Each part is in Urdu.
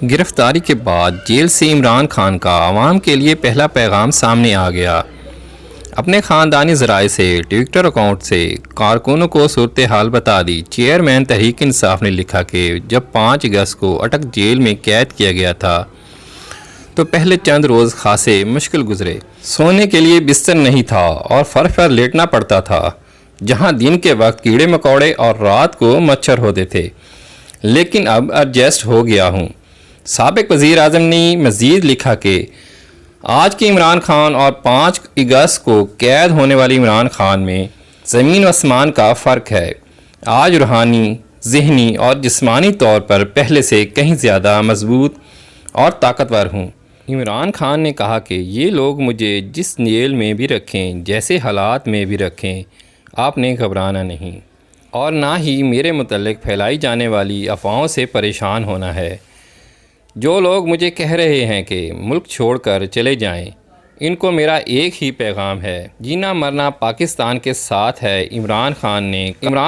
گرفتاری کے بعد جیل سے عمران خان کا عوام کے لیے پہلا پیغام سامنے آ گیا۔ اپنے خاندانی ذرائع سے ٹویٹر اکاؤنٹ سے کارکنوں کو صورتحال بتا دی۔ چیئرمین تحریک انصاف نے لکھا کہ جب 5 اگست کو اٹک جیل میں قید کیا گیا تھا تو پہلے چند روز خاصے مشکل گزرے۔ سونے کے لیے بستر نہیں تھا اور فرش پر لیٹنا پڑتا تھا، جہاں دن کے وقت کیڑے مکوڑے اور رات کو مچھر ہوتے تھے، لیکن اب ایڈجسٹ ہو گیا ہوں۔ سابق وزیر اعظم نے مزید لکھا کہ آج کے عمران خان اور 5 اگست کو قید ہونے والی عمران خان میں زمین و آسمان کا فرق ہے۔ آج روحانی، ذہنی اور جسمانی طور پر پہلے سے کہیں زیادہ مضبوط اور طاقتور ہوں۔ عمران خان نے کہا کہ یہ لوگ مجھے جس جیل میں بھی رکھیں، جیسے حالات میں بھی رکھیں، آپ نے گھبرانا نہیں اور نہ ہی میرے متعلق پھیلائی جانے والی افواہوں سے پریشان ہونا ہے۔ جو لوگ مجھے کہہ رہے ہیں کہ ملک چھوڑ کر چلے جائیں، ان کو میرا ایک ہی پیغام ہے، جینا مرنا پاکستان کے ساتھ ہے۔ عمران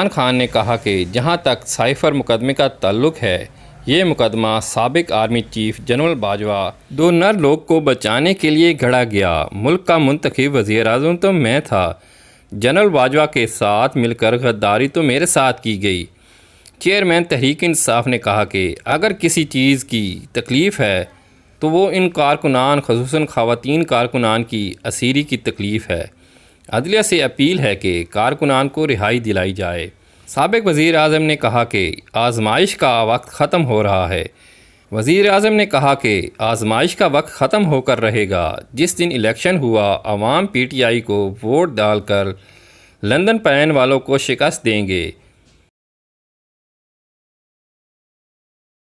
خان نے کہا کہ جہاں تک سائفر مقدمے کا تعلق ہے، یہ مقدمہ سابق آرمی چیف جنرل باجوہ 2 نر لوگ کو بچانے کے لیے گھڑا گیا۔ ملک کا منتخب وزیر اعظم تو میں تھا، جنرل باجوہ کے ساتھ مل کر غداری تو میرے ساتھ کی گئی۔ چیئرمین تحریک انصاف نے کہا کہ اگر کسی چیز کی تکلیف ہے تو وہ ان کارکنان، خصوصاً خواتین کارکنان کی اسیری کی تکلیف ہے۔ عدلیہ سے اپیل ہے کہ کارکنان کو رہائی دلائی جائے۔ سابق وزیر اعظم نے کہا کہ آزمائش کا وقت ختم ہو رہا ہے۔ وزیر اعظم نے کہا کہ آزمائش کا وقت ختم ہو کر رہے گا۔ جس دن الیکشن ہوا، عوام پی ٹی آئی کو ووٹ ڈال کر لندن پین والوں کو شکست دیں گے۔